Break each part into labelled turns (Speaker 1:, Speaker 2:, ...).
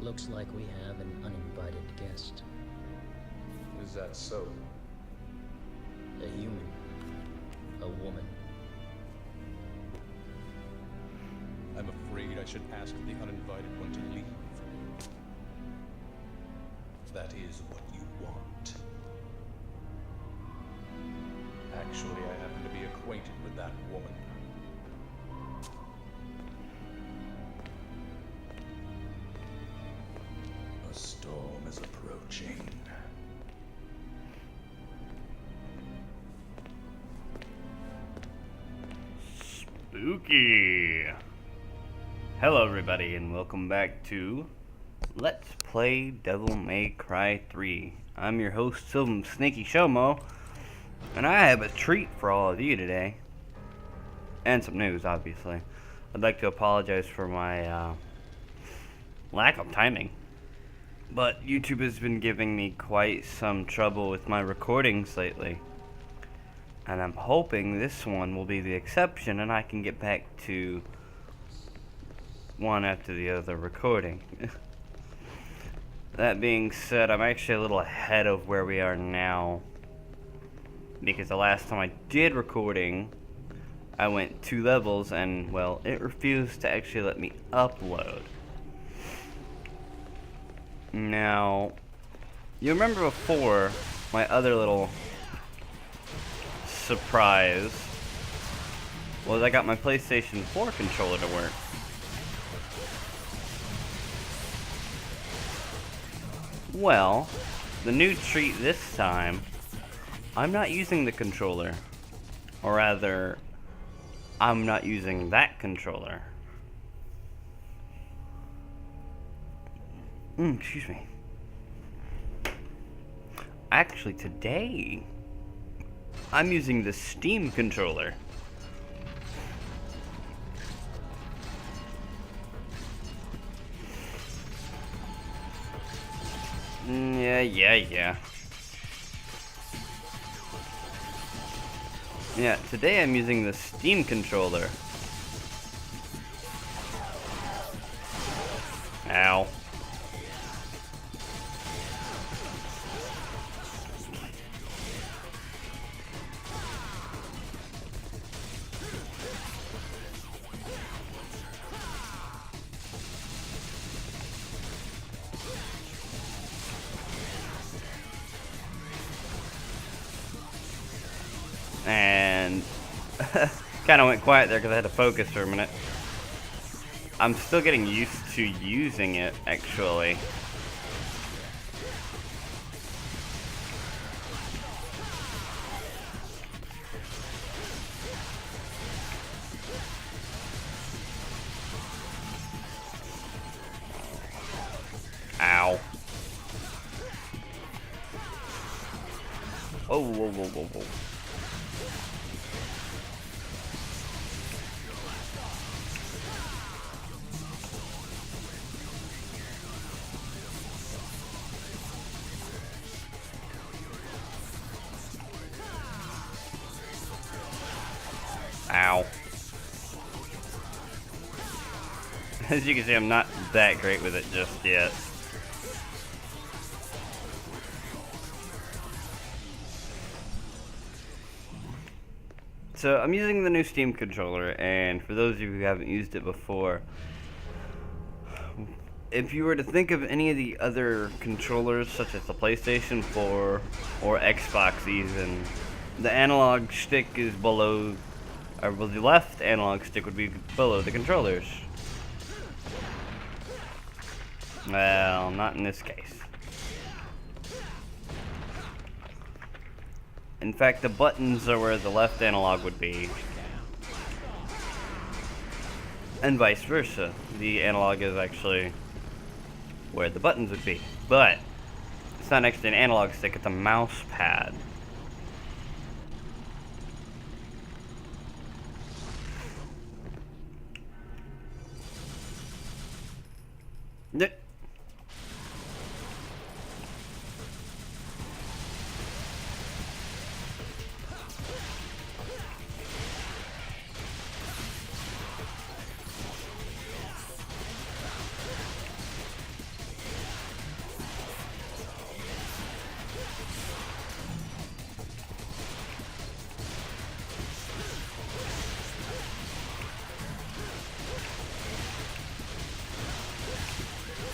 Speaker 1: Looks like we have an uninvited guest.
Speaker 2: Is that so?
Speaker 1: A human. A woman.
Speaker 2: I'm afraid I should ask the uninvited one to leave. If that is what you want. Actually, I happen to be acquainted with that woman. A storm is approaching.
Speaker 3: Spooky! Hello everybody and welcome back to Let's Play Devil May Cry 3. I'm your host, Silvam Sneaky Shomo, and I have a treat for all of you today. And some news, obviously. I'd like to apologize for my lack of timing. But YouTube has been giving me quite some trouble with my recordings lately. And I'm hoping this one will be the exception and I can get back to one after the other recording. That being said, I'm actually a little ahead of where we are now. Because the last time I did recording, I went 2 levels and, well, it refused to actually let me upload. Now, you remember before, my other little surprise was I got my PlayStation 4 controller to work. Well, the new treat this time, I'm not using the controller. Or rather, I'm not using that controller. Excuse me. Actually, today, I'm using the Steam controller. Yeah. Yeah, today I'm using the Steam controller. Ow. And kind of went quiet there because I had to focus for a minute. I'm still getting used to using it, actually. Ow. Oh, whoa. Ow. As you can see, I'm not that great with it just yet. So, I'm using the new Steam controller, and for those of you who haven't used it before, if you were to think of any of the other controllers, such as the PlayStation 4 or Xbox even, the analog stick is below, or well, the left analog stick would be below the controllers. Well, not in this case. In fact, the buttons are where the left analog would be. And vice versa. The analog is actually where the buttons would be. But it's not actually an analog stick, it's a mouse pad.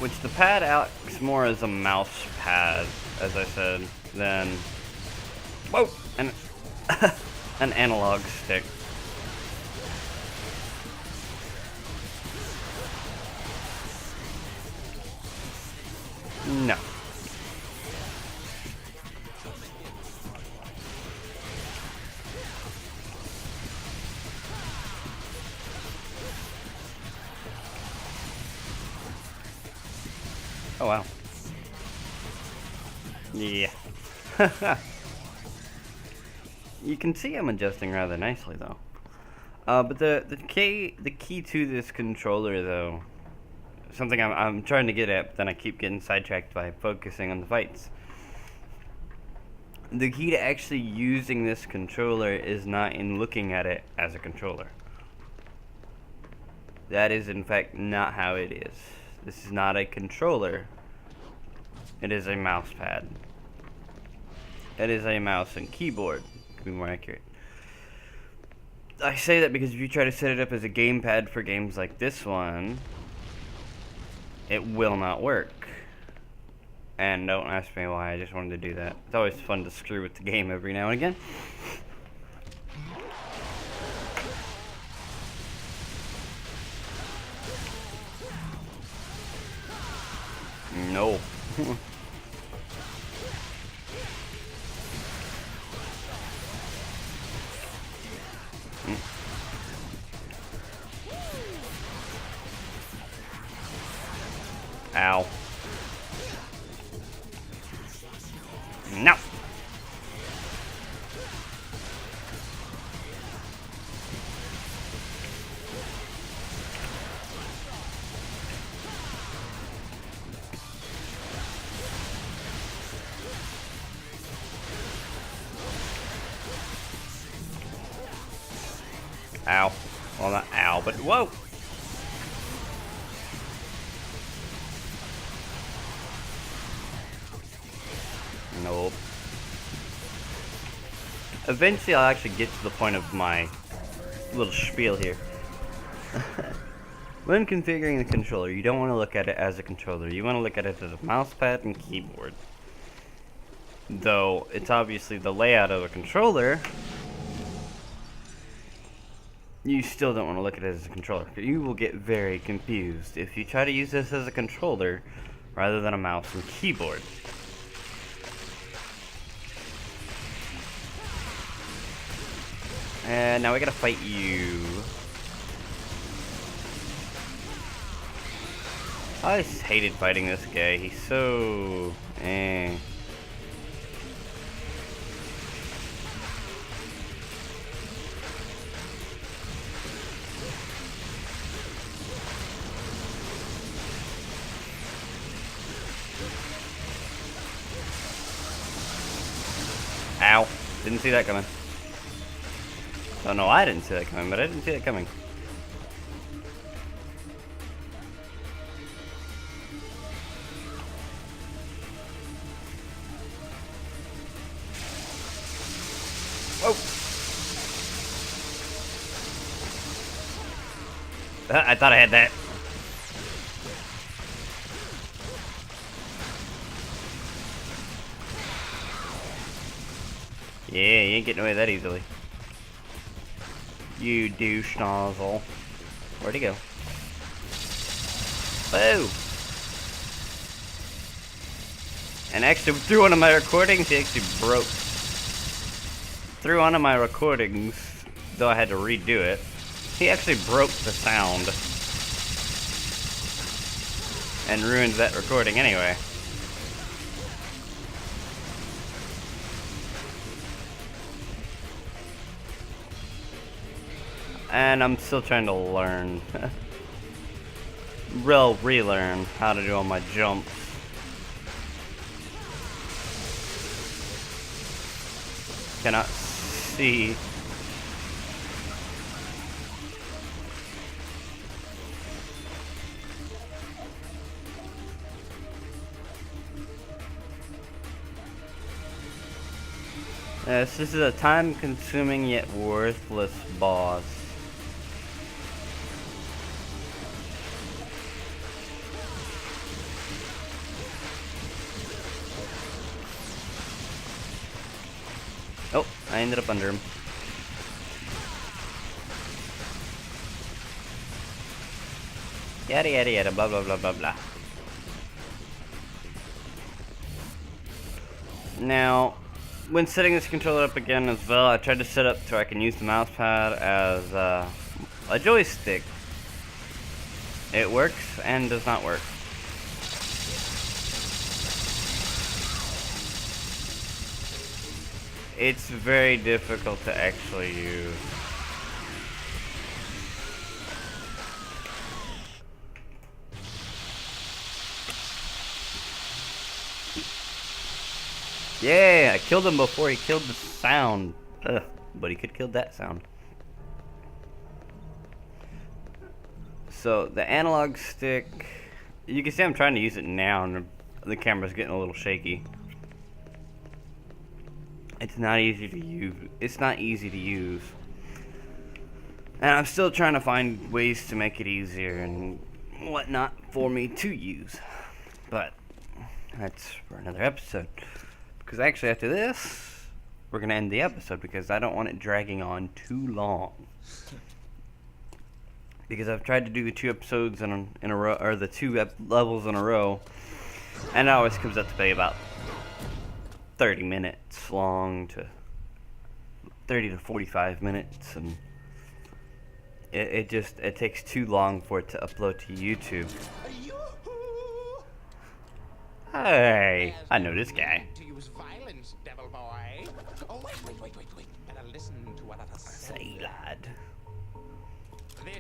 Speaker 3: which the pad acts more as a mouse pad, as I said, than, whoa, an analog stick. No. Oh wow. Yeah. You can see I'm adjusting rather nicely though. But the key to this controller though, something I'm trying to get at, but then I keep getting sidetracked by focusing on the fights. The key to actually using this controller is not in looking at it as a controller. That is in fact not how it is. This is not a controller. It is a mouse pad. It is a mouse and keyboard, to be more accurate. I say that because if you try to set it up as a gamepad for games like this one, it will not work. And don't ask me why, I just wanted to do that. It's always fun to screw with the game every now and again. No. Ow. No. Ow. Well, not ow, but whoa. Nope. Eventually I'll actually get to the point of my little spiel here. When configuring the controller, you don't want to look at it as a controller. You want to look at it as a mouse pad and keyboard. Though it's obviously the layout of a controller, you still don't want to look at it as a controller. You will get very confused if you try to use this as a controller rather than a mouse and keyboard. And now we gotta fight you. I just hated fighting this guy. He's so... Ow. Didn't see that coming. Oh no, I didn't see that coming, but I didn't see it coming. Whoa! I thought I had that. Yeah, you ain't getting away that easily. You douche nozzle. Where'd he go? Whoa! And actually, through one of my recordings, he actually broke. Through one of my recordings, though I had to redo it, he actually broke the sound. And ruined that recording anyway. And I'm still trying to learn. Relearn how to do all my jumps. Cannot see. Yes, this is a time-consuming yet worthless boss. I ended up under him. Yada yada yada, blah blah blah blah blah. Now, when setting this controller up again as well, I tried to set up so I can use the mouse pad as a joystick. It works and does not work. It's very difficult to actually use. Yeah, I killed him before he killed the sound. Ugh, but he could kill that sound. So, the analog stick... You can see I'm trying to use it now, and the camera's getting a little shaky. It's not easy to use. It's not easy to use. And I'm still trying to find ways to make it easier and whatnot for me to use. But, that's for another episode. Because actually after this, we're going to end the episode because I don't want it dragging on too long. Because I've tried to do the 2 episodes in a row, or the 2 levels in a row, and it always comes up to be about 30 minutes long to 30 to 45 minutes, and it takes too long for it to upload to YouTube. Hey, I know this guy.
Speaker 4: Violence, devil boy. Oh, wait. Better listen to what I
Speaker 3: Say, lad.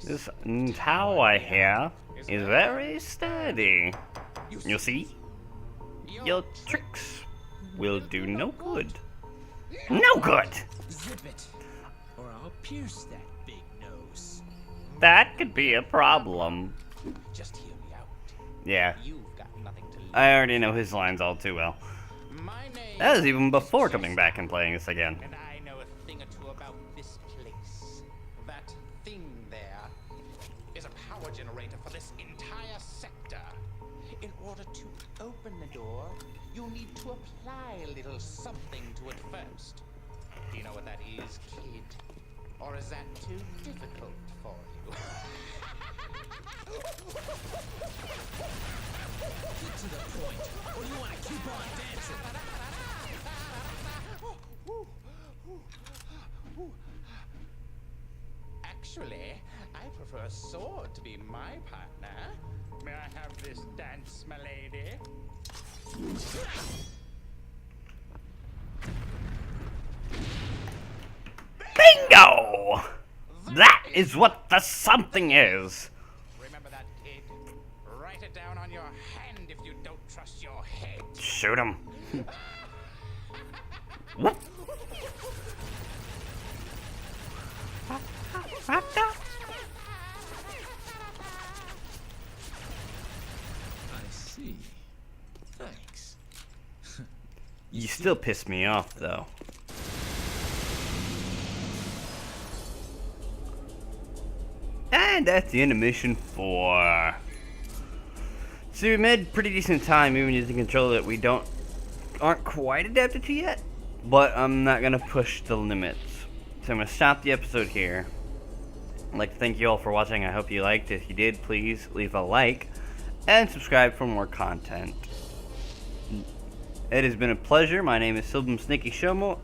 Speaker 4: This
Speaker 3: tower here is very sturdy. You see? Your tricks will do no good. No good!
Speaker 5: Zip it, or I'll pierce that big nose.
Speaker 3: That could be a problem.
Speaker 4: Just hear me out.
Speaker 3: Yeah,
Speaker 4: You've got nothing to lose.
Speaker 3: I already know his lines all too well.
Speaker 4: My name
Speaker 3: That was even before coming back and playing this again.
Speaker 4: and I know a thing or two about this place. That thing there is a power generator for this entire sector. In order to open the door, you'll need to apply a little something to it first. Do you know what that is, kid? Or is that too difficult for you?
Speaker 5: Get to the point, or you want to keep on dancing.
Speaker 4: Actually, I prefer a sword to be my partner. May I have this dance, my lady?
Speaker 3: Bingo! That is what the something is.
Speaker 4: Remember that, kid. Write it down on your hand if you don't trust your head.
Speaker 3: Shoot him. Whoop.
Speaker 5: I see. Thanks.
Speaker 3: You still piss me off, though. And that's the end of mission 4. So we made pretty decent time even using a controller that we aren't quite adapted to yet. But I'm not gonna push the limits. So I'm gonna stop the episode here. I'd like to thank you all for watching. I hope you liked. If you did, please leave a like and subscribe for more content. It has been a pleasure. My name is Silbum Sneaky Shomo,